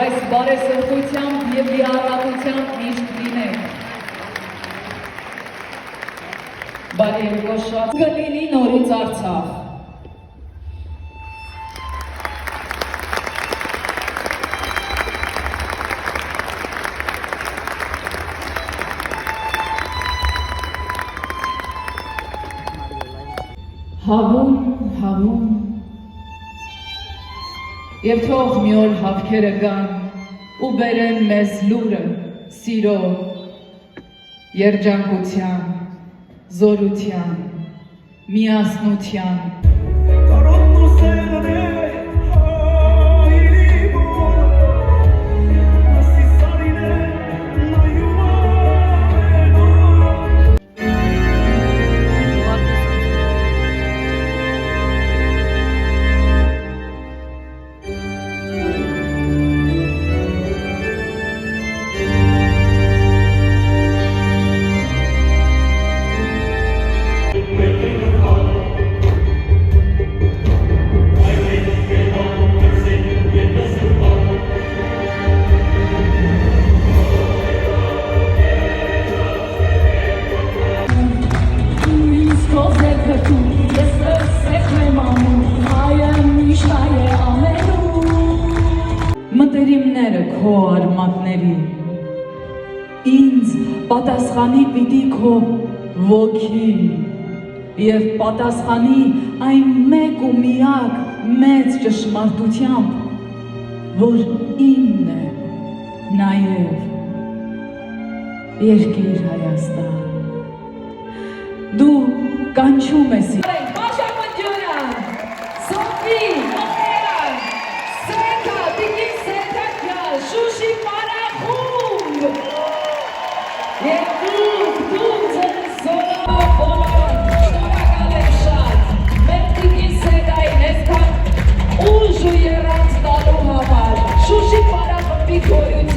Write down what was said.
այս բարեսրտությամբ և լիառատությամբ միշտ լինեք։ Բարերկոշած գլինի նորից Արցախ։ Հավում, և թող մի օր հավքերը գան ու բերեն մեզ լուրը, սիրո, երջանկության, զորության, միասնության։ Մտերիմները քո արմատների, ինձ պատասխանի պիտի քո ոգի և պատասխանի այն մեկ ու միակ մեծ ճշմարտությամբ, որ իմն է նաև երկիր Հայաստան։ Դու կանչում ես Շուշի պարախում և դուք ձեզ բոլոր շնորհակալ եմ շատ մեր տիկին Սեգային այսքան ուժ ու եռանց տալու համար Շուշի պարախմբի գոյություն